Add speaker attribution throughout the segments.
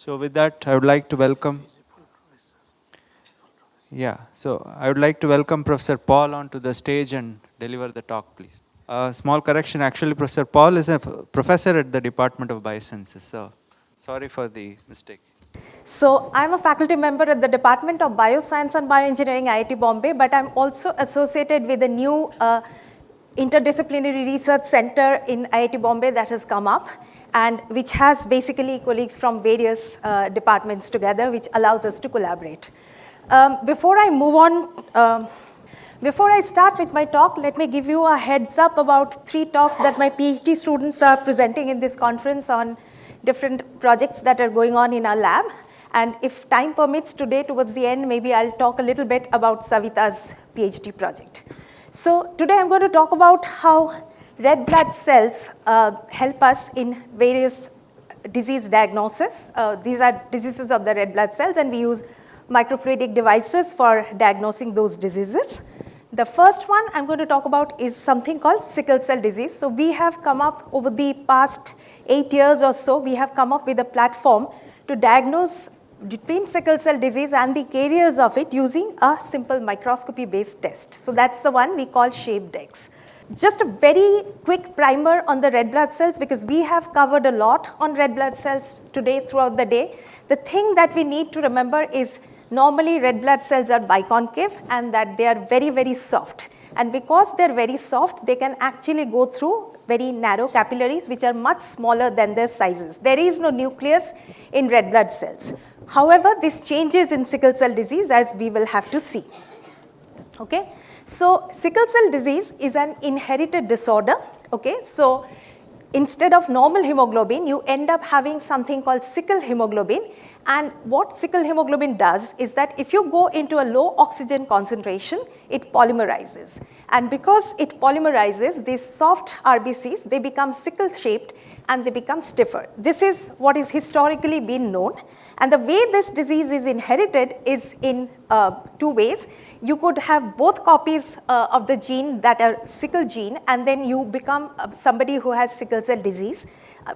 Speaker 1: So with that, I would like to welcome. I would like to welcome Professor Paul onto the stage and deliver the talk, please. Small correction, actually, Professor Paul is a professor at the Department of Biosciences. So sorry for the mistake.
Speaker 2: So I'm a faculty member at the Department of Bioscience and Bioengineering, IIT Bombay, but I'm also associated with a new interdisciplinary research center in IIT Bombay that has come up, and which has basically colleagues from various departments together, which allows us to collaborate. Before I move on, before I start with my talk, let me give you a heads up about 3 talks that my PhD students are presenting in this conference on different projects that are going on in our lab. And if time permits today towards the end, maybe I'll talk a little bit about Savita's PhD project. So today I'm going to talk about how red blood cells help us in various disease diagnosis. These are diseases of the red blood cells, and we use microfluidic devices for diagnosing those diseases. The first one I'm going to talk about is something called sickle cell disease. So we have come up over the past 8 years or so, we have come up with a platform to diagnose between sickle cell disease and the carriers of it using a simple microscopy based test. So that's the one we call ShapeDex. Just a very quick primer on the red blood cells, because we have covered a lot on red blood cells today throughout the day. The thing that we need to remember is normally red blood cells are biconcave and that they are very, very soft. And because they are very soft, they can actually go through very narrow capillaries which are much smaller than their sizes. There is no nucleus in red blood cells. However, this changes in sickle cell disease, as we will have to see. Okay? So sickle cell disease is an inherited disorder. Okay? So instead of normal hemoglobin, you end up having something called sickle hemoglobin. And what sickle hemoglobin does is that if you go into a low oxygen concentration, it polymerizes. And because it polymerizes, these soft RBCs, they become sickle shaped and they become stiffer. This is what is historically been known. And the way this disease is inherited is in 2 ways. You could have both copies of the gene that are sickle gene, and then you become somebody who has sickle cell disease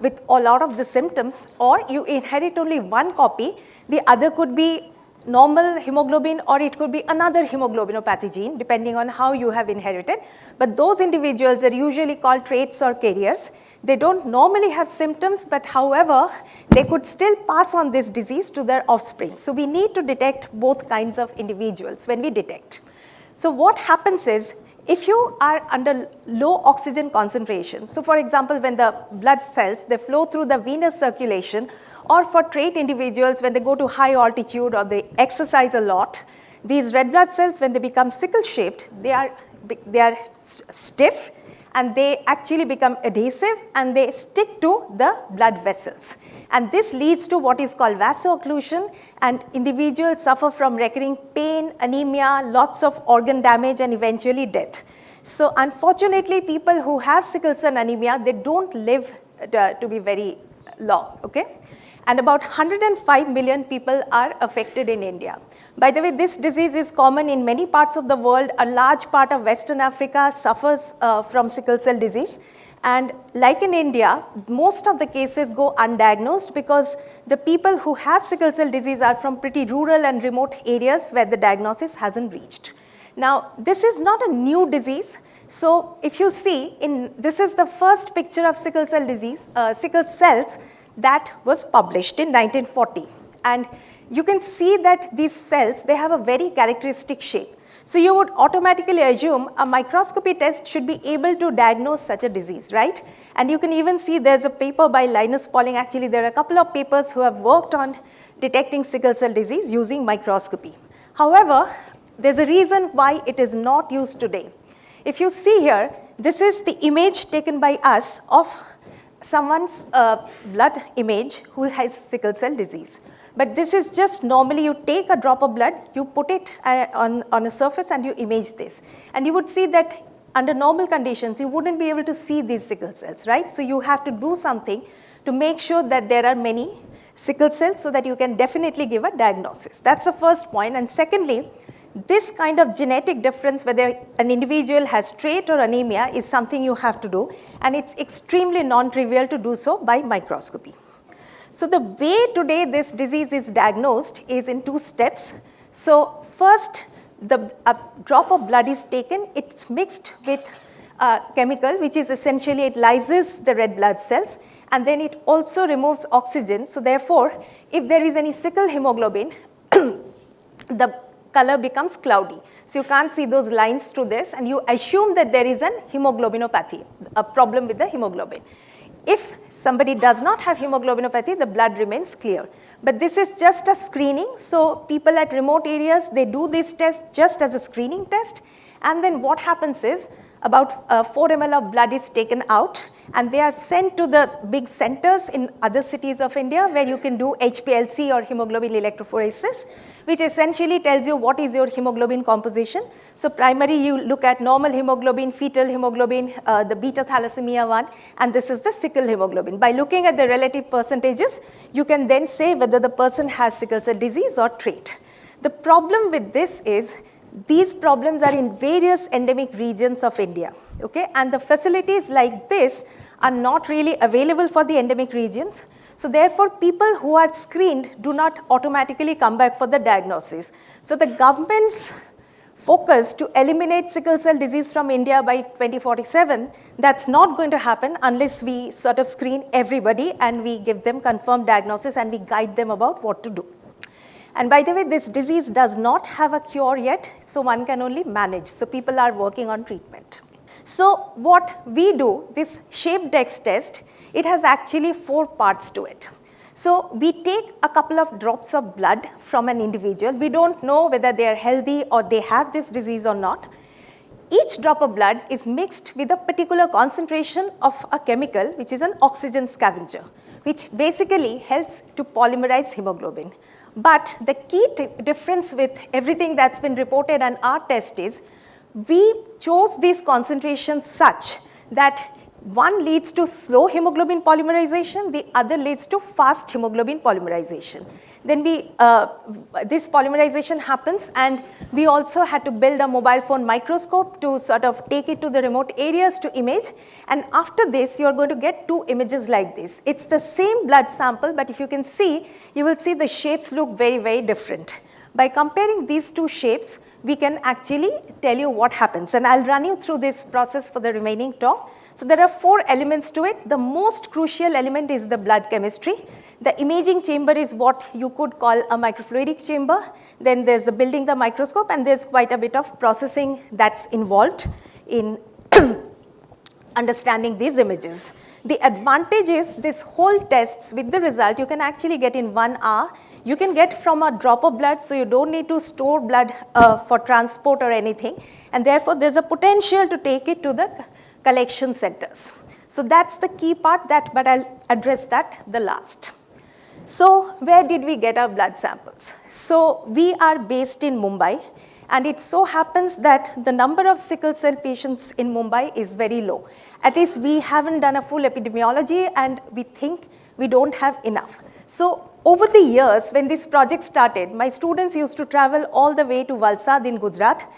Speaker 2: with a lot of the symptoms, or you inherit only one copy. The other could be normal hemoglobin, or it could be another hemoglobinopathy gene, depending on how you have inherited. But those individuals are usually called traits or carriers. They don't normally have symptoms, but however, they could still pass on this disease to their offspring. So we need to detect both kinds of individuals when we detect. So what happens is, if you are under low oxygen concentration, so for example, when the blood cells, they flow through the venous circulation, or for trait individuals, when they go to high altitude or they exercise a lot, these red blood cells, when they become sickle shaped, they are stiff, and they actually become adhesive, and they stick to the blood vessels. And this leads to what is called vasoocclusion, and individuals suffer from recurring pain, anemia, lots of organ damage, and eventually death. So unfortunately, people who have sickle cell anemia, they don't live to be very long, okay? And about 105 million people are affected in India. By the way, this disease is common in many parts of the world. A large part of Western Africa suffers from sickle cell disease. And like in India, most of the cases go undiagnosed because the people who have sickle cell disease are from pretty rural and remote areas where the diagnosis hasn't reached. Now, this is not a new disease. So if you see, this is the first picture of sickle cell disease, sickle cells, that was published in 1940. And you can see that these cells, they have a very characteristic shape. So you would automatically assume a microscopy test should be able to diagnose such a disease, right? And you can even see there's a paper by Linus Pauling. Actually, there are a couple of papers who have worked on detecting sickle cell disease using microscopy. However, there's a reason why it is not used today. If you see here, this is the image taken by us of someone's blood image who has sickle cell disease. But this is just normally you take a drop of blood, you put it on a surface and you image this. And you would see that under normal conditions, you wouldn't be able to see these sickle cells, right? So you have to do something to make sure that there are many sickle cells so that you can definitely give a diagnosis. That's the first point. And secondly, this kind of genetic difference, whether an individual has trait or anemia, is something you have to do, and it's extremely non-trivial to do so by microscopy. So the way today this disease is diagnosed is in 2 steps. So first, a drop of blood is taken, it's mixed with a chemical, which is essentially it lyses the red blood cells, and then it also removes oxygen. So therefore, if there is any sickle hemoglobin, the color becomes cloudy. So you can't see those lines through this, and you assume that there is an hemoglobinopathy, a problem with the hemoglobin. If somebody does not have hemoglobinopathy, the blood remains clear. But this is just a screening, so people at remote areas, they do this test just as a screening test, and then what happens is about 4 ml of blood is taken out, and they are sent to the big centers in other cities of India where you can do HPLC or hemoglobin electrophoresis, which essentially tells you what is your hemoglobin composition. So primary, you look at normal hemoglobin, fetal hemoglobin, the beta thalassemia one, and this is the sickle hemoglobin. By looking at the relative percentages, you can then say whether the person has sickle cell disease or trait. The problem with this is these problems are in various endemic regions of India, okay? And the facilities like this are not really available for the endemic regions. So therefore, people who are screened do not automatically come back for the diagnosis. So the government's focus to eliminate sickle cell disease from India by 2047, that's not going to happen unless we sort of screen everybody and we give them confirmed diagnosis and we guide them about what to do. And by the way, this disease does not have a cure yet, so one can only manage. So people are working on treatment. So what we do, this ShapeDex test, it has actually 4 parts to it. So we take a couple of drops of blood from an individual. We don't know whether they are healthy or they have this disease or not. Each drop of blood is mixed with a particular concentration of a chemical, which is an oxygen scavenger, which basically helps to polymerize hemoglobin. But the key difference with everything that's been reported on our test is we chose these concentrations such that one leads to slow hemoglobin polymerization, the other leads to fast hemoglobin polymerization. Then this polymerization happens, and we also had to build a mobile phone microscope to sort of take it to the remote areas to image. And after this, you're going to get 2 images like this. It's the same blood sample, but if you can see, you will see the shapes look very, very different. By comparing these 2 shapes, we can actually tell you what happens. And I'll run you through this process for the remaining talk. So there are 4 elements to it. The most crucial element is the blood chemistry. The imaging chamber is what you could call a microfluidic chamber. Then there's the building the microscope, and there's quite a bit of processing that's involved in understanding these images. The advantage is this whole tests with the result you can actually get in 1 hour. You can get from a drop of blood, so you don't need to store blood for transport or anything. And therefore, there's a potential to take it to the collection centers. So that's the key part, but I'll address that the last. So where did we get our blood samples? So we are based in Mumbai, and it so happens that the number of sickle cell patients in Mumbai is very low. At least we haven't done a full epidemiology, and we think we don't have enough. So over the years, when this project started, my students used to travel all the way to Valsad in Gujarat,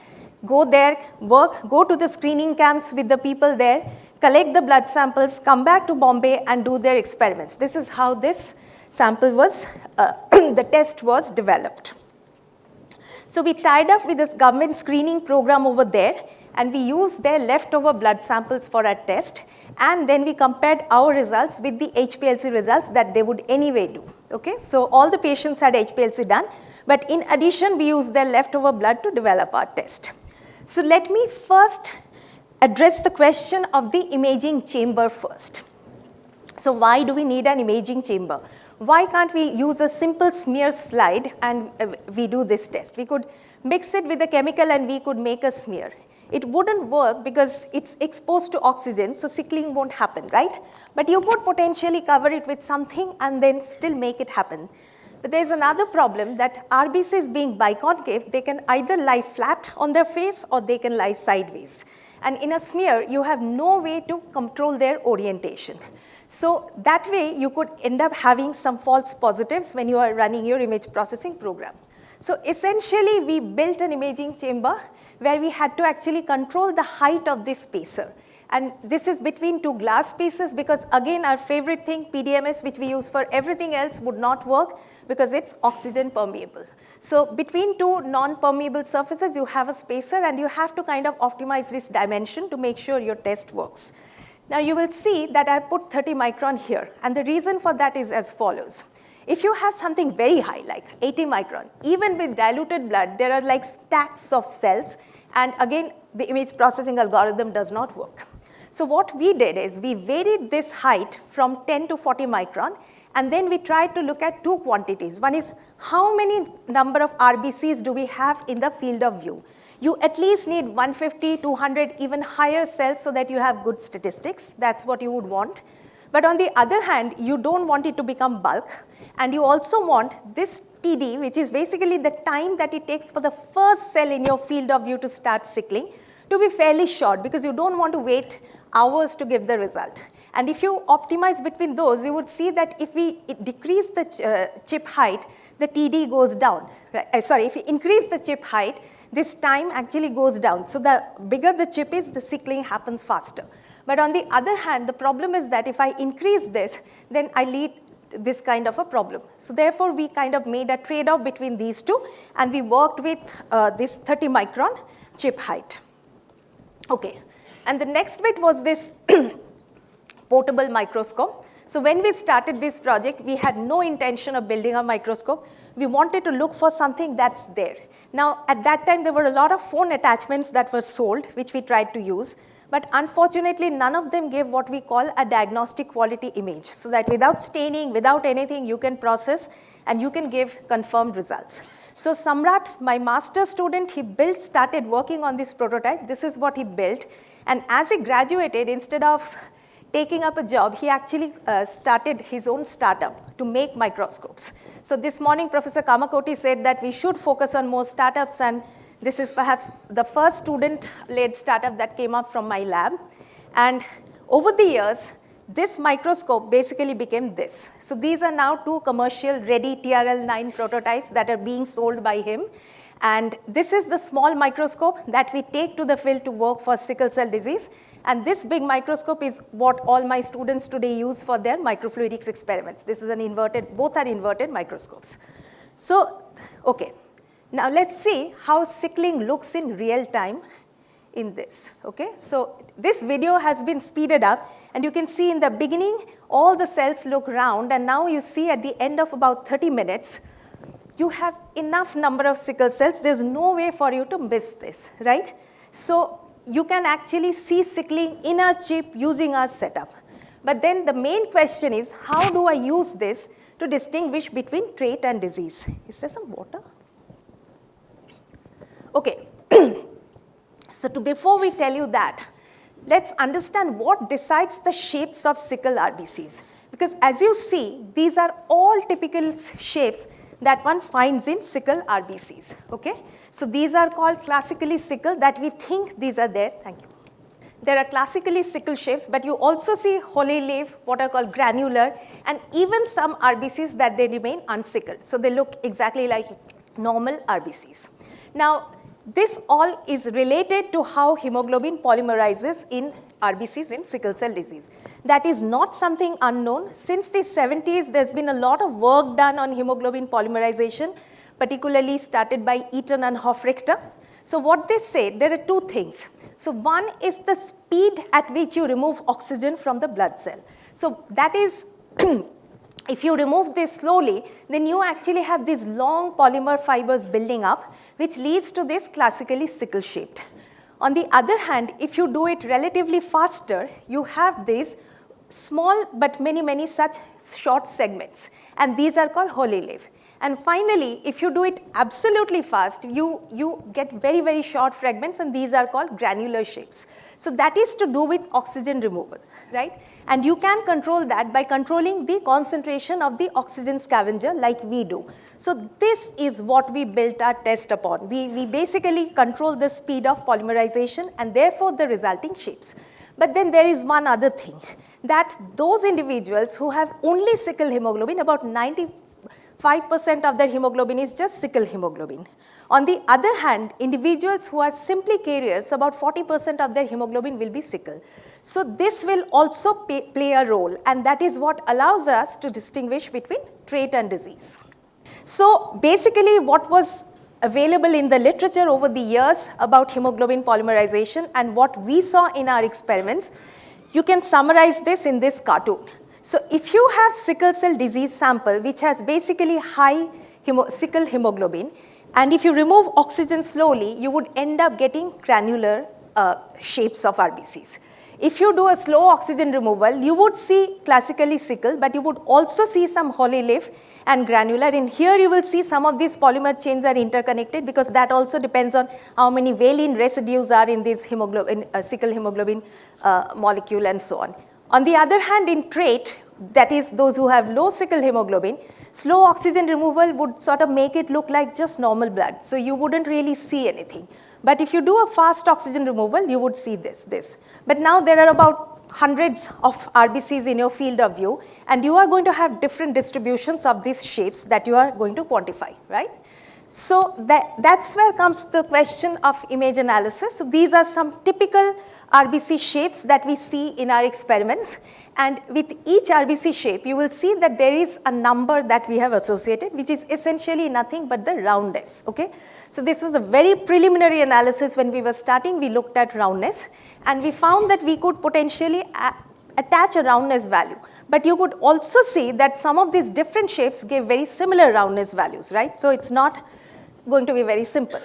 Speaker 2: go there, work, go to the screening camps with the people there, collect the blood samples, come back to Bombay and do their experiments. This is how this sample was, the test was developed. So we tied up with this government screening program over there, and we used their leftover blood samples for our test, and then we compared our results with the HPLC results that they would anyway do. Okay, so all the patients had HPLC done, but in addition, we used their leftover blood to develop our test. So let me first address the question of the imaging chamber first. So why do we need an imaging chamber? Why can't we use a simple smear slide and we do this test? We could mix it with a chemical and we could make a smear. It wouldn't work because it's exposed to oxygen, so sickling won't happen, right? But you could potentially cover it with something and then still make it happen. But there's another problem that RBCs being biconcave, they can either lie flat on their face or they can lie sideways. And in a smear, you have no way to control their orientation. So that way, you could end up having some false positives when you are running your image processing program. So essentially, we built an imaging chamber where we had to actually control the height of this spacer. And this is between two glass pieces because again our favorite thing, PDMS, which we use for everything else, would not work because it's oxygen permeable. So between two non-permeable surfaces, you have a spacer and you have to kind of optimize this dimension to make sure your test works. Now you will see that I put 30 micron here, and the reason for that is as follows. If you have something very high, like 80 micron, even with diluted blood, there are like stacks of cells, and again, the image processing algorithm does not work. So what we did is we varied this height from 10 to 40 micron, and then we tried to look at two quantities. One is how many number of RBCs do we have in the field of view? You at least need 150, 200, even higher cells so that you have good statistics. That's what you would want. But on the other hand, you don't want it to become bulk. And you also want this TD, which is basically the time that it takes for the first cell in your field of view to start sickling, to be fairly short because you don't want to wait hours to give the result. And if you optimize between those, you would see that if we decrease the chip height, the TD goes down. Right? Sorry, if you increase the chip height, this time actually goes down. So the bigger the chip is, the sickling happens faster. But on the other hand, the problem is that if I increase this, then I lead this kind of a problem. So therefore, we kind of made a trade-off between these two, and we worked with this 30 micron chip height. Okay, and the next bit was this portable microscope. So when we started this project, we had no intention of building a microscope. We wanted to look for something that's there. Now, at that time, there were a lot of phone attachments that were sold, which we tried to use. But unfortunately, none of them gave what we call a diagnostic quality image, so that without staining, without anything, you can process and you can give confirmed results. So Samrat, my master's student, he started working on this prototype. This is what he built. And as he graduated, instead of taking up a job, he actually started his own startup to make microscopes. So this morning, Professor Kamakoti said that we should focus on more startups, and this is perhaps the first student-led startup that came up from my lab. And over the years, this microscope basically became this. So these are now two commercial ready TRL9 prototypes that are being sold by him. And this is the small microscope that we take to the field to work for sickle cell disease. And this big microscope is what all my students today use for their microfluidics experiments. This is an inverted, both are inverted microscopes. So, okay. Now let's see how sickling looks in real time in this, okay? So this video has been speeded up, and you can see in the beginning, all the cells look round, and now you see at the end of about 30 minutes, you have enough number of sickle cells. There's no way for you to miss this, right? So you can actually see sickling in a chip using our setup. But then the main question is, how do I use this to distinguish between trait and disease? Is there some water? Okay, so before we tell you that, let's understand what decides the shapes of sickle RBCs. Because as you see, these are all typical shapes that one finds in sickle RBCs, okay? So these are called classically sickle, that we think these are there, thank you. There are classically sickle shapes, but you also see holy leaf, what are called granular, and even some RBCs that they remain unsickled. So they look exactly like normal RBCs. Now, this all is related to how hemoglobin polymerizes in RBCs in sickle cell disease. That is not something unknown. Since the 70s, there's been a lot of work done on hemoglobin polymerization, particularly started by Eaton and Hofrichter. So what they say, there are two things. So one is the speed at which you remove oxygen from the blood cell. So that is, if you remove this slowly, then you actually have these long polymer fibers building up, which leads to this classically sickle shaped. On the other hand, if you do it relatively faster, you have these small but many such short segments, and these are called holy leaf. And finally, if you do it absolutely fast, you get very short fragments, and these are called granular shapes. So that is to do with oxygen removal, right? And you can control that by controlling the concentration of the oxygen scavenger like we do. So this is what we built our test upon. We basically control the speed of polymerization and therefore the resulting shapes. But then there is one other thing, that those individuals who have only sickle hemoglobin, about 90 5% of their hemoglobin is just sickle hemoglobin. On the other hand, individuals who are simply carriers, about 40% of their hemoglobin will be sickle. So this will also play a role, and that is what allows us to distinguish between trait and disease. So basically what was available in the literature over the years about hemoglobin polymerization and what we saw in our experiments, you can summarize this in this cartoon. So if you have sickle cell disease sample which has basically high sickle hemoglobin, and if you remove oxygen slowly, you would end up getting granular shapes of RBCs. If you do a slow oxygen removal, you would see classically sickle, but you would also see some hollow leaf and granular. And here you will see some of these polymer chains are interconnected, because that also depends on how many valine residues are in this hemoglobin, sickle hemoglobin molecule and so on. On the other hand, in trait, that is those who have low sickle hemoglobin, slow oxygen removal would sort of make it look like just normal blood. So you wouldn't really see anything. But if you do a fast oxygen removal, you would see this. But now there are about hundreds of RBCs in your field of view, and you are going to have different distributions of these shapes that you are going to quantify, right? So that's where comes the question of image analysis. So these are some typical RBC shapes that we see in our experiments, and with each RBC shape you will see that there is a number that we have associated, which is essentially nothing but the roundness, okay? So this was a very preliminary analysis. When we were starting, we looked at roundness, and we found that we could potentially attach a roundness value. But you could also see that some of these different shapes give very similar roundness values, right? So it's not going to be very simple.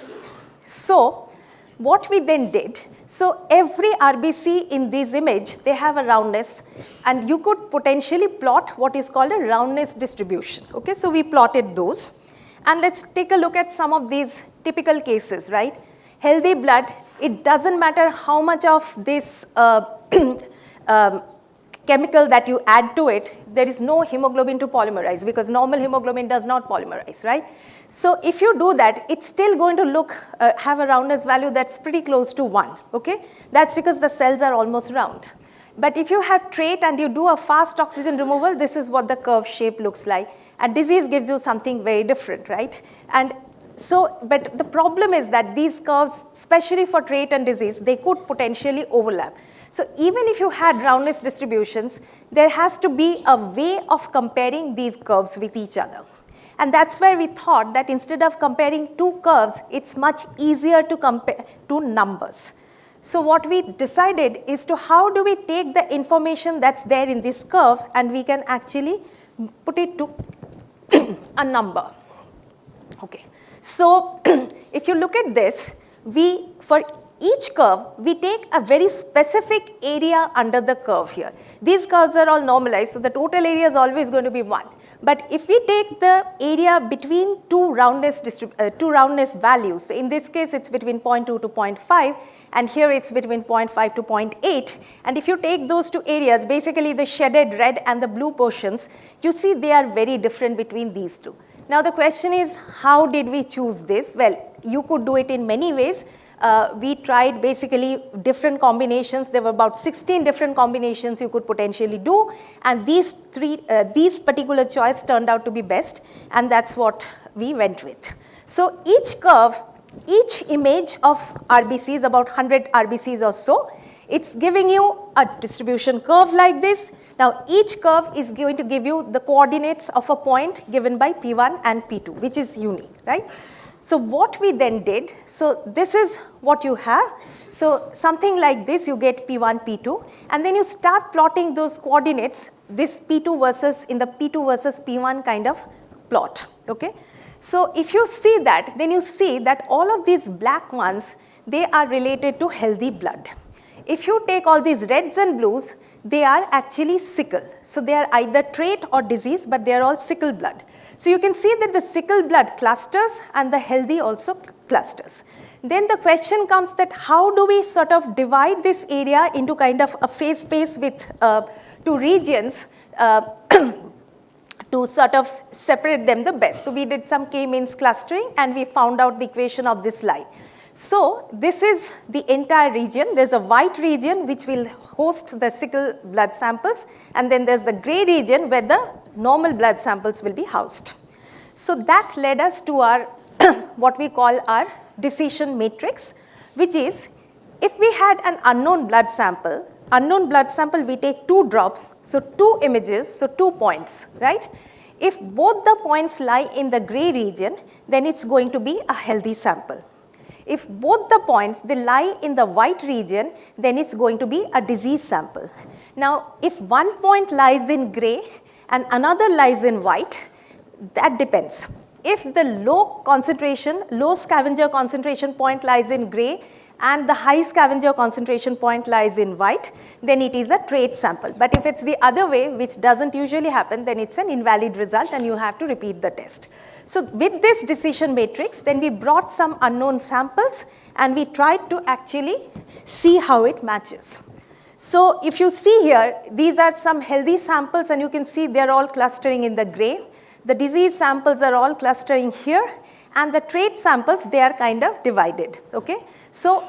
Speaker 2: So what we then did, so every RBC in this image, they have a roundness, and you could potentially plot what is called a roundness distribution, okay? So we plotted those, and let's take a look at some of these typical cases, right? Healthy blood, it doesn't matter how much of this chemical that you add to it, there is no hemoglobin to polymerize, because normal hemoglobin does not polymerize, right? So if you do that, it's still going to have a roundness value that's pretty close to 1, okay? That's because the cells are almost round. But if you have trait and you do a fast oxygen removal, this is what the curve shape looks like. And disease gives you something very different, right? And so, but the problem is that these curves, especially for trait and disease, they could potentially overlap. So even if you had roundness distributions, there has to be a way of comparing these curves with each other. And that's where we thought that instead of comparing two curves, it's much easier to compare two numbers. So what we decided is to how do we take the information that's there in this curve and we can actually put it to a number. Okay. So if you look at this, for each curve, we take a very specific area under the curve here. These curves are all normalized, so the total area is always going to be 1. But if we take the area between two roundness values, in this case it's between 0.2 to 0.5, and here it's between 0.5 to 0.8, and if you take those two areas, basically the shaded red and the blue portions, you see they are very different between these two. Now the question is, how did we choose this? Well, you could do it in many ways. We tried basically different combinations. There were about 16 different combinations you could potentially do, and these particular choice turned out to be best, and that's what we went with. So each curve, each image of RBCs, about 100 RBCs or so, it's giving you a distribution curve like this. Now each curve is going to give you the coordinates of a point given by P1 and P2, which is unique, right? So what we then did, so this is what you have. So something like this, you get P1, P2, and then you start plotting those coordinates, this P2 versus, in the P2 versus P1 kind of plot, okay? So if you see that, then you see that all of these black ones, they are related to healthy blood. If you take all these reds and blues, they are actually sickle. So they are either trait or disease, but they are all sickle blood. So you can see that the sickle blood clusters and the healthy also clusters. Then the question comes that how do we sort of divide this area into kind of a phase space with two regions to sort of separate them the best. So we did some k-means clustering and we found out the equation of this line. So this is the entire region. There's a white region which will host the sickle blood samples, and then there's the gray region where the normal blood samples will be housed. So that led us to our what we call our decision matrix, which is if we had an unknown blood sample, we take 2 drops, so 2 images, so 2 points, right? If both the points lie in the gray region, then it's going to be a healthy sample. If both the points, they lie in the white region, then it's going to be a disease sample. Now, if one point lies in gray and another lies in white, that depends. If the low scavenger concentration point lies in gray and the high scavenger concentration point lies in white, then it is a trait sample. But if it's the other way, which doesn't usually happen, then it's an invalid result and you have to repeat the test. So with this decision matrix, then we brought some unknown samples and we tried to actually see how it matches. So if you see here, these are some healthy samples and you can see they're all clustering in the gray. The disease samples are all clustering here, and the trait samples, they are kind of divided, okay? So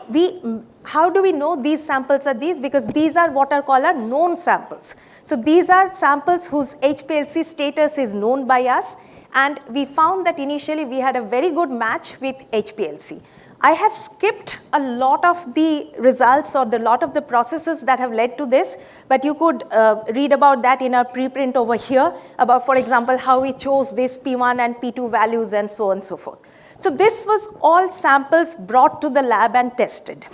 Speaker 2: how do we know these samples are these? Because these are what are called known samples. So these are samples whose HPLC status is known by us, and we found that initially we had a very good match with HPLC. I have skipped a lot of the results or the lot of the processes that have led to this, but you could read about that in our preprint over here about, for example, how we chose this P1 and P2 values and so on and so forth. So this was all samples brought to the lab and tested.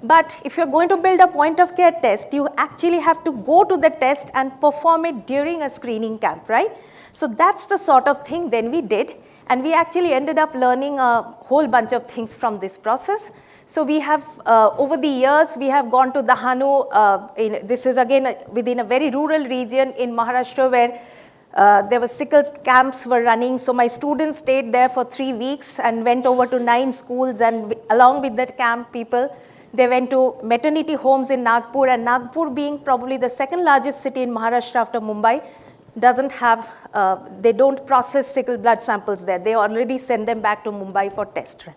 Speaker 2: But if you're going to build a point of care test, you actually have to go to the test and perform it during a screening camp, right? So that's the sort of thing then we did. And we actually ended up learning a whole bunch of things from this process. So we have, over the years, we have gone to Dahanu. This is again within a very rural region in Maharashtra where there were sickle camps were running. So my students stayed there for 3 weeks and went over to 9 schools, and along with the camp people, they went to maternity homes in Nagpur, and Nagpur being probably the second largest city in Maharashtra after Mumbai, doesn't have, they don't process sickle blood samples there. They already send them back to Mumbai for test.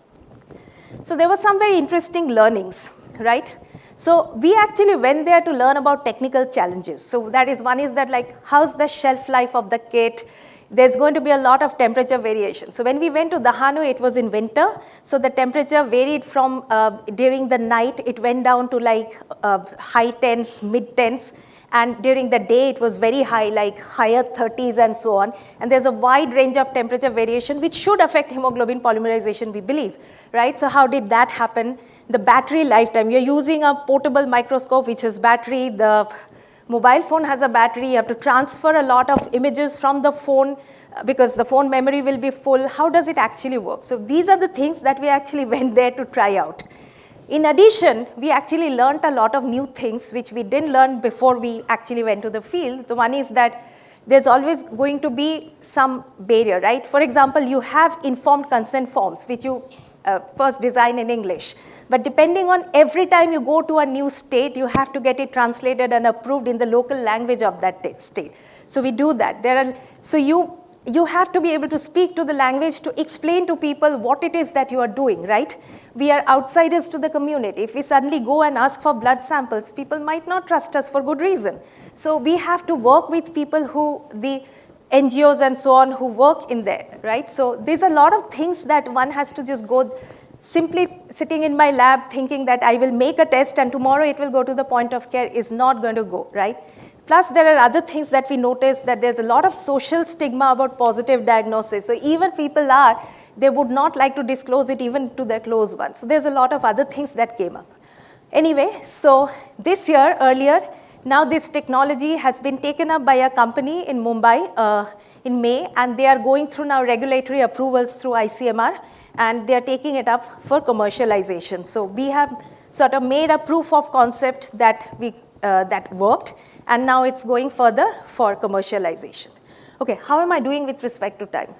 Speaker 2: So there were some very interesting learnings, right? So we actually went there to learn about technical challenges. So that is, one is that like, how's the shelf life of the kit? There's going to be a lot of temperature variation. So when we went to Dahanu, it was in winter. So the temperature varied from, during the night, it went down to like high 10s, mid 10s. And during the day, it was very high, like higher 30s and so on. And there's a wide range of temperature variation, which should affect hemoglobin polymerization, we believe, right? So how did that happen? The battery lifetime, you're using a portable microscope, which has battery. The mobile phone has a battery. You have to transfer a lot of images from the phone because the phone memory will be full. How does it actually work? So these are the things that we actually went there to try out. In addition, we actually learned a lot of new things which we didn't learn before we actually went to the field. The one is that there's always going to be some barrier, right? For example, you have informed consent forms which you first design in English. But depending on every time you go to a new state, you have to get it translated and approved in the local language of that state. So we do that. So you have to be able to speak to the language to explain to people what it is that you are doing, right? We are outsiders to the community. If we suddenly go and ask for blood samples, people might not trust us for good reason. So we have to work with people who, the NGOs and so on, who work in there, right? So there's a lot of things that one has to just go, simply sitting in my lab thinking that I will make a test and tomorrow it will go to the point of care is not going to go, right? Plus, there are other things that we noticed, that there's a lot of social stigma about positive diagnosis. So even people they would not like to disclose it even to their close ones. So there's a lot of other things that came up. Anyway, so this year, earlier, now this technology has been taken up by a company in Mumbai in May, and they are going through now regulatory approvals through ICMR, and they are taking it up for commercialization. So we have sort of made a proof of concept that worked, and now it's going further for commercialization. Okay, how am I doing with respect to time?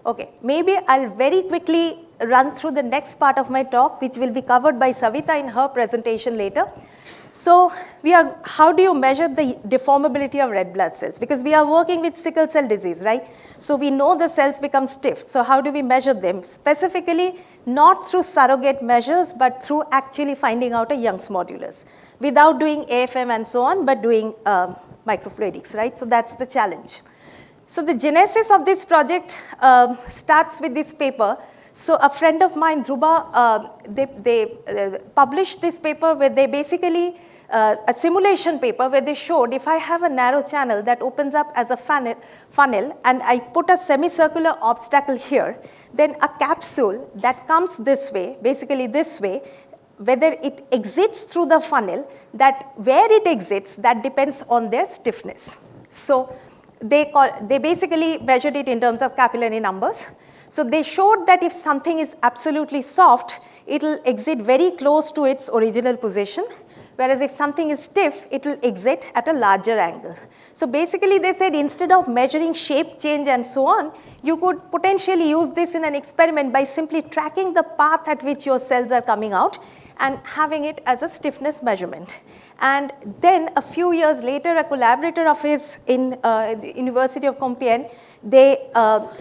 Speaker 2: Okay, maybe I'll very quickly run through the next part of my talk, which will be covered by Savita in her presentation later. So how do you measure the deformability of red blood cells? Because we are working with sickle cell disease, right? So we know the cells become stiff. So how do we measure them? Specifically, not through surrogate measures, but through actually finding out a Young's modulus, without doing AFM and so on, but doing microfluidics, right? So that's the challenge. So the genesis of this project starts with this paper. So a friend of mine, Dhruba, they published this paper where they basically, a simulation paper where they showed if I have a narrow channel that opens up as a funnel and I put a semicircular obstacle here, then a capsule that comes this way, basically this way, whether it exits through the funnel, that where it exits, that depends on their stiffness. So they basically measured it in terms of capillary numbers. So they showed that if something is absolutely soft, it will exit very close to its original position, whereas if something is stiff, it will exit at a larger angle. So basically they said instead of measuring shape change and so on, you could potentially use this in an experiment by simply tracking the path at which your cells are coming out and having it as a stiffness measurement. And then a few years later, a collaborator of his in the University of Compiègne, they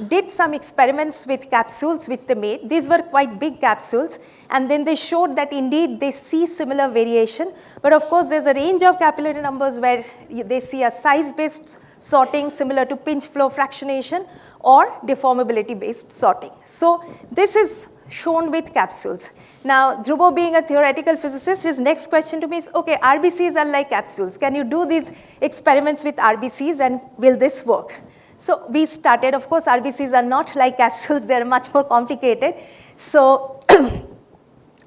Speaker 2: did some experiments with capsules which they made. These were quite big capsules, and then they showed that indeed they see similar variation. But of course, there's a range of capillary numbers where they see a size-based sorting similar to pinch flow fractionation or deformability-based sorting. So this is shown with capsules. Now, Dhruvo being a theoretical physicist, his next question to me is, okay, RBCs are like capsules. Can you do these experiments with RBCs and will this work? So we started, of course, RBCs are not like capsules, they're much more complicated. So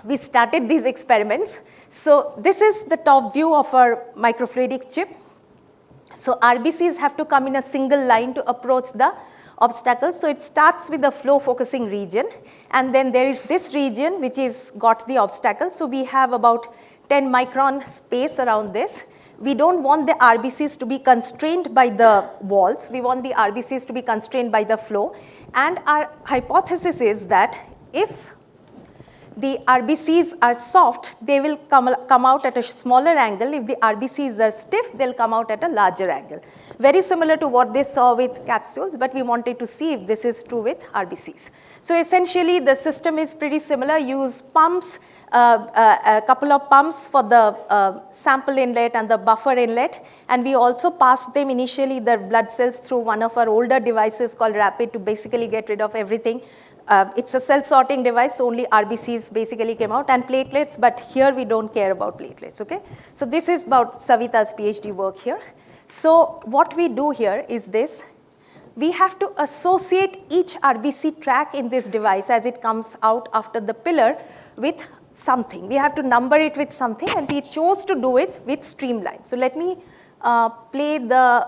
Speaker 2: we started these experiments. So this is the top view of our microfluidic chip. So RBCs have to come in a single line to approach the obstacles. So it starts with the flow focusing region, and then there is this region which is got the obstacle. So we have about 10 micron space around this. We don't want the RBCs to be constrained by the walls. We want the RBCs to be constrained by the flow. And our hypothesis is that if the RBCs are soft, they will come out at a smaller angle. If the RBCs are stiff, they'll come out at a larger angle. Very similar to what they saw with capsules, but we wanted to see if this is true with RBCs. So essentially, the system is pretty similar. Use pumps, a couple of pumps for the sample inlet and the buffer inlet, and we also passed them initially, the blood cells, through one of our older devices called RAPID to basically get rid of everything. It's a cell sorting device, so only RBCs basically came out and platelets, but here we don't care about platelets, okay? So this is about Savita's PhD work here. So what we do here is this. We have to associate each RBC track in this device as it comes out after the pillar with something. We have to number it with something, and we chose to do it with streamlines. So let me play the.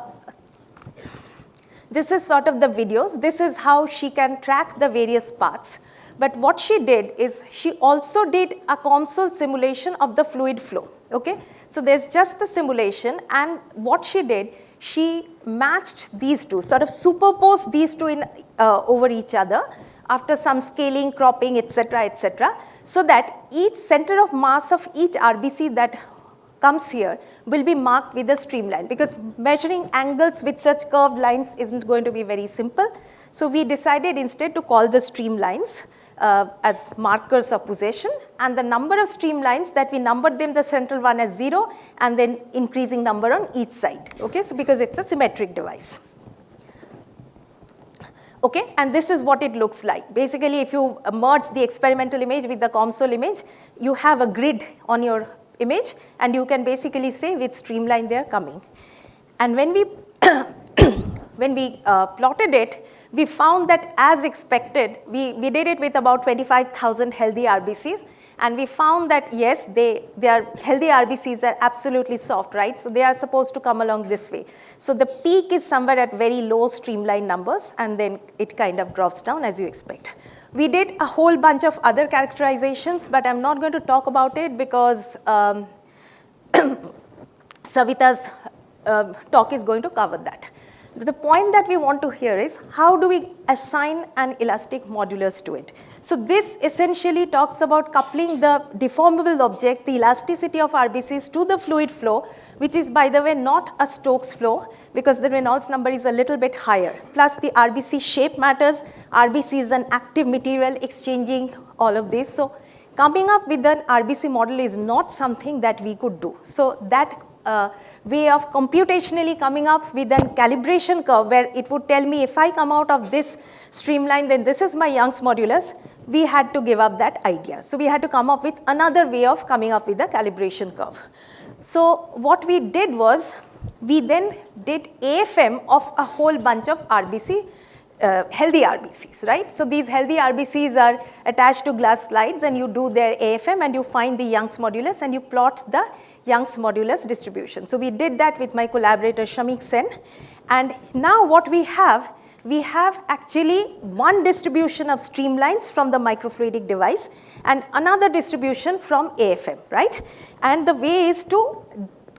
Speaker 2: This is sort of the videos. This is how she can track the various paths. But what she did is she also did a console simulation of the fluid flow. Okay? So there's just the simulation, and what she did, she matched these two, sort of superposed these two in, over each other after some scaling, cropping, etc., so that each center of mass of each RBC that comes here will be marked with a streamline, because measuring angles with such curved lines isn't going to be very simple. So we decided instead to call the streamlines as markers of position, and the number of streamlines that we numbered them, the central one as 0, and then increasing number on each side, okay, so because it's a symmetric device. Okay, and this is what it looks like. Basically, if you merge the experimental image with the COMSOL image, you have a grid on your image, and you can basically say which streamline they are coming. And when we plotted it, we found that as expected, we did it with about 25,000 healthy RBCs, and we found that yes, their healthy RBCs are absolutely soft, right? So they are supposed to come along this way. So the peak is somewhere at very low streamline numbers, and then it kind of drops down as you expect. We did a whole bunch of other characterizations, but I'm not going to talk about it because Savita's talk is going to cover that. The point that we want to hear is how do we assign an elastic modulus to it. So this essentially talks about coupling the deformable object, the elasticity of RBCs, to the fluid flow, which is, by the way, not a Stokes flow because the Reynolds number is a little bit higher. Plus the RBC shape matters. RBC is an active material exchanging all of this. So coming up with an RBC model is not something that we could do. So that way of computationally coming up with a calibration curve where it would tell me if I come out of this streamline, then this is my Young's modulus. We had to give up that idea. So we had to come up with another way of coming up with the calibration curve. So what we did was, we then did AFM of a whole bunch of RBC, healthy RBCs, right? So these healthy RBCs are attached to glass slides, and you do their AFM and you find the Young's modulus and you plot the Young's modulus distribution. So we did that with my collaborator Shamik Sen. And now what we have actually one distribution of streamlines from the microfluidic device and another distribution from AFM, right? And the way is to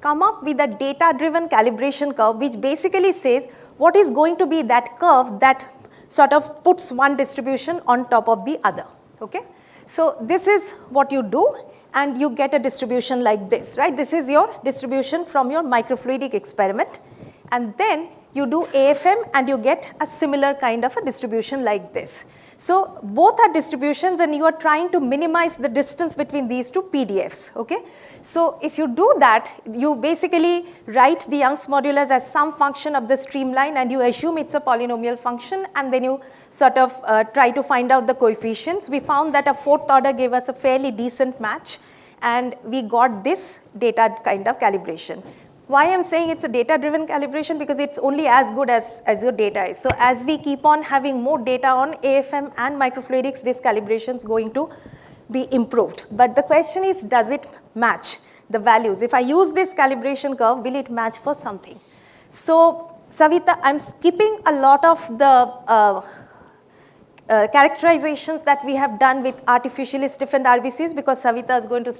Speaker 2: come up with a data-driven calibration curve, which basically says what is going to be that curve that sort of puts one distribution on top of the other, okay? So this is what you do, and you get a distribution like this, right? This is your distribution from your microfluidic experiment, and then you do AFM and you get a similar kind of a distribution like this. So both are distributions, and you are trying to minimize the distance between these two PDFs, okay? So if you do that, you basically write the Young's modulus as some function of the streamline, and you assume it's a polynomial function, and then you sort of try to find out the coefficients. We found that a fourth order gave us a fairly decent match, and we got this data kind of calibration. Why I'm saying it's a data-driven calibration? Because it's only as good as your data is. So as we keep on having more data on AFM and microfluidics, this calibration is going to be improved. But the question is, does it match the values? If I use this calibration curve, will it match for something? So Savita, I'm skipping a lot of the characterizations that we have done with artificially stiffened RBCs, because Savita is going to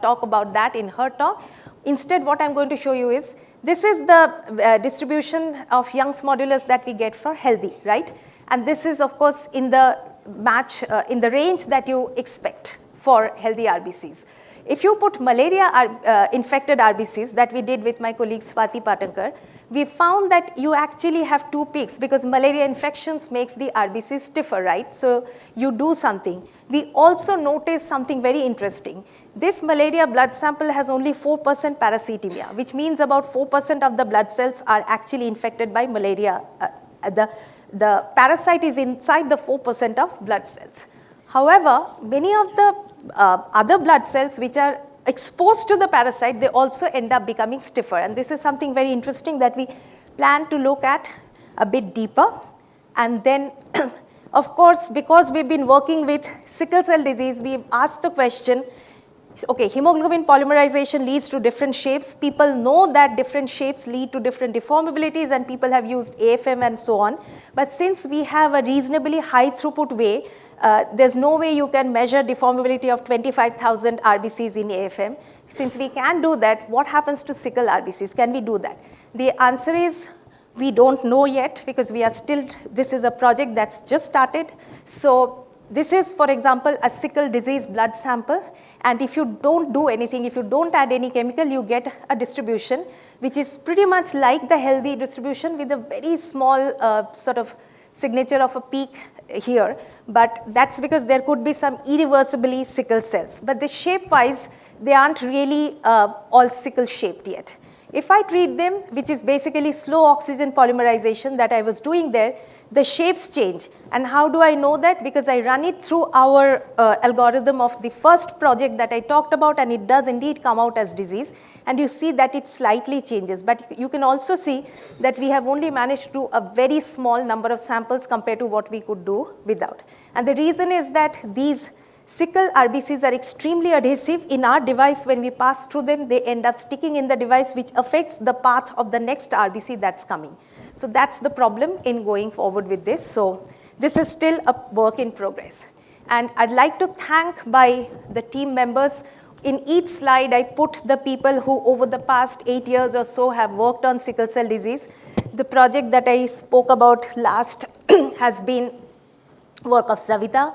Speaker 2: talk about that in her talk. Instead, what I'm going to show you is, this is the distribution of Young's modulus that we get for healthy, right? And this is, of course, in the match, in the range that you expect for healthy RBCs. If you put malaria infected RBCs that we did with my colleague Swati Patankar, we found that you actually have two peaks, because malaria infections makes the RBC stiffer, right? So you do something. We also noticed something very interesting. This malaria blood sample has only 4% parasitemia, which means about 4% of the blood cells are actually infected by malaria. The parasite is inside the 4% of blood cells. However, many of the other blood cells which are exposed to the parasite, they also end up becoming stiffer. And this is something very interesting that we plan to look at a bit deeper. And then, of course, because we've been working with sickle cell disease, we've asked the question, okay, hemoglobin polymerization leads to different shapes. People know that different shapes lead to different deformabilities, and people have used AFM and so on. But since we have a reasonably high throughput way, there's no way you can measure deformability of 25,000 RBCs in AFM. Since we can do that, what happens to sickle RBCs? Can we do that? The answer is, we don't know yet, because we are still, this is a project that's just started. So this is, for example, a sickle disease blood sample. And if you don't do anything, if you don't add any chemical, you get a distribution which is pretty much like the healthy distribution, with a very small sort of signature of a peak here. But that's because there could be some irreversibly sickle cells. But the shape-wise, they aren't really all sickle shaped yet. If I treat them, which is basically slow oxygen polymerization that I was doing there, the shapes change. And how do I know that? Because I run it through our algorithm of the first project that I talked about, and it does indeed come out as disease. And you see that it slightly changes. But you can also see that we have only managed to do a very small number of samples compared to what we could do without. And the reason is that these sickle RBCs are extremely adhesive. In our device, when we pass through them, they end up sticking in the device, which affects the path of the next RBC that's coming. So that's the problem in going forward with this. So this is still a work in progress. And I'd like to thank by the team members. In each slide, I put the people who over the past 8 years or so have worked on sickle cell disease. The project that I spoke about last has been work of Savita.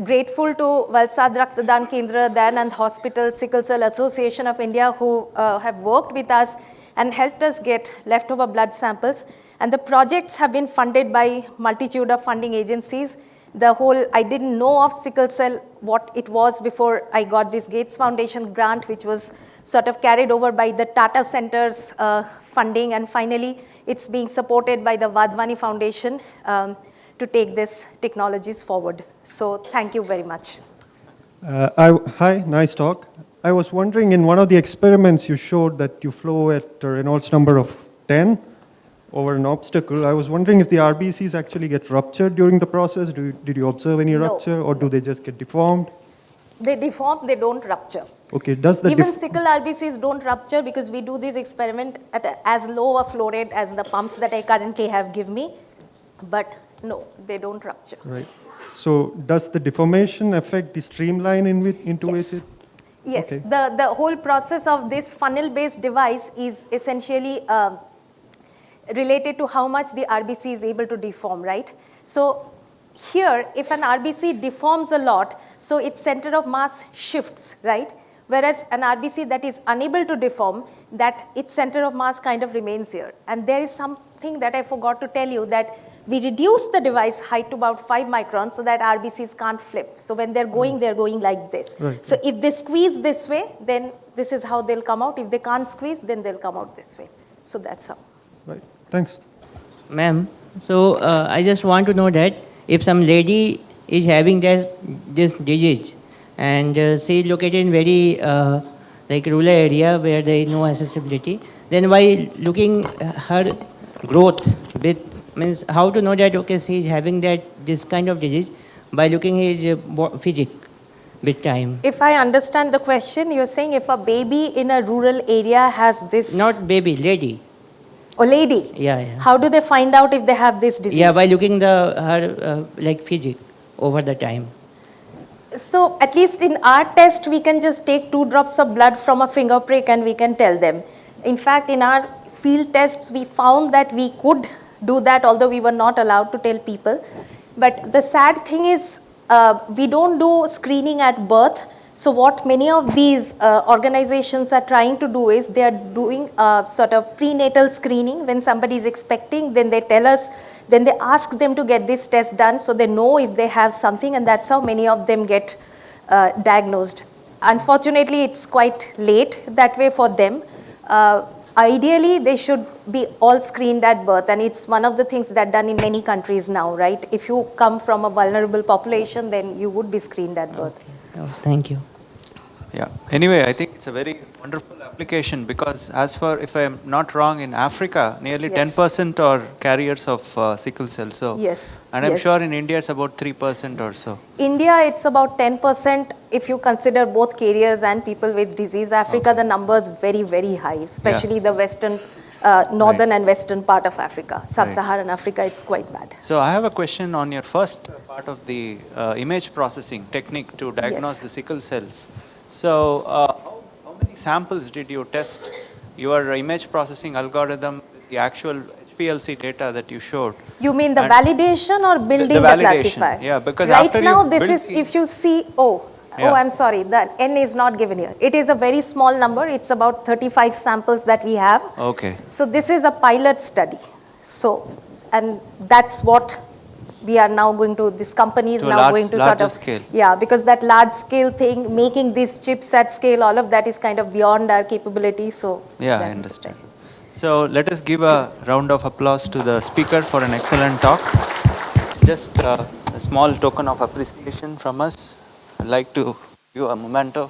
Speaker 2: Grateful to Valsad Raktadan Kendra, Dayanand Hospital, Sickle Cell Association of India, who have worked with us and helped us get leftover blood samples. And the projects have been funded by multitude of funding agencies. I didn't know of sickle cell, what it was before I got this Gates Foundation grant, which was sort of carried over by the Tata Center's funding, and finally it's being supported by the Wadhwani Foundation to take these technologies forward. So thank you very much.
Speaker 3: Hi, nice talk. I was wondering, in one of the experiments you showed that you flow at a Reynolds number of 10 over an obstacle. I was wondering if the RBCs actually get ruptured during the process. Did you observe any rupture, or do they just get deformed?
Speaker 2: They deform, they don't rupture.
Speaker 3: Okay, does the
Speaker 2: even sickle RBCs don't rupture because we do this experiment at as low a flow rate as the pumps that I currently have give me, but no, they don't rupture.
Speaker 3: Right. So does the deformation affect the streamline into which it?
Speaker 2: Yes,
Speaker 3: okay.
Speaker 2: the whole process of this funnel-based device is essentially related to how much the RBC is able to deform, right? So here, if an RBC deforms a lot, so its center of mass shifts, right? Whereas an RBC that is unable to deform, that its center of mass kind of remains here. And there is something that I forgot to tell you, that we reduce the device height to about 5 microns so that RBCs can't flip. So when they're going like this.
Speaker 3: Right.
Speaker 2: So if they squeeze this way, then this is how they'll come out. If they can't squeeze, then they'll come out this way. So that's how.
Speaker 3: Right, thanks.
Speaker 4: Ma'am, so I just want to know that if some lady is having this disease and she is located in very like rural area where there is no accessibility, then while looking her growth with, means how to know that okay she is having this kind of disease by looking his physique with time.
Speaker 2: If I understand the question, you're saying if a baby in a rural area has this.
Speaker 4: Not baby, lady.
Speaker 2: Or lady.
Speaker 4: Yeah, yeah.
Speaker 2: How do they find out if they have this disease?
Speaker 4: Yeah, by looking her like physique over the time.
Speaker 2: So at least in our test, we can just take 2 drops of blood from a finger prick and we can tell them. In fact, in our field tests, we found that we could do that, although we were not allowed to tell people. But the sad thing is, we don't do screening at birth. So what many of these organizations are trying to do is they are doing sort of prenatal screening. When somebody is expecting, then they tell us, then they ask them to get this test done so they know if they have something, and that's how many of them get diagnosed. Unfortunately, it's quite late that way for them. Ideally, they should be all screened at birth, and it's one of the things that done in many countries now, right? If you come from a vulnerable population, then you would be screened at birth.
Speaker 4: Okay. Oh, thank you.
Speaker 1: Yeah. Anyway, I think it's a very wonderful application because as for, if I'm not wrong, in Africa, nearly
Speaker 2: Yes.
Speaker 1: 10% are carriers of sickle cell. So,
Speaker 2: Yes.
Speaker 1: And I'm
Speaker 2: Yes.
Speaker 1: sure in India it's about 3% or so.
Speaker 2: India, it's about 10% if you consider both carriers and people with disease. Africa, the number is very, very high, especially the western, northern and western part of Africa. Sub-Saharan Africa, it's quite bad.
Speaker 1: So I have a question on your first part of the image processing technique to diagnose
Speaker 2: Yes.
Speaker 1: the sickle cells. So how many samples did you test your image processing algorithm with the actual HPLC data that you showed?
Speaker 2: You mean the
Speaker 1: And
Speaker 2: validation or building the,
Speaker 1: validation,
Speaker 2: classifier?
Speaker 1: yeah, because
Speaker 2: right
Speaker 1: after
Speaker 2: now
Speaker 1: you
Speaker 2: this
Speaker 1: build
Speaker 2: is,
Speaker 1: the-
Speaker 2: if you see,
Speaker 1: Yeah.
Speaker 2: I'm sorry, the N is not given here. It is a very small number. It's about 35 samples that we have.
Speaker 1: Okay.
Speaker 2: So this is a pilot study. So, and that's what we are now going to, this company is
Speaker 1: To a
Speaker 2: now
Speaker 1: large-
Speaker 2: going to sort
Speaker 1: larger
Speaker 2: of,
Speaker 1: scale.
Speaker 2: yeah, because that large scale thing, making these chips at scale, all of that is kind of beyond our capability. So
Speaker 1: Yeah, I
Speaker 2: that's the
Speaker 1: understand.
Speaker 2: study.
Speaker 1: So let us give a round of applause to the speaker for an excellent talk. Just a small token of appreciation from us. I'd like to give a memento.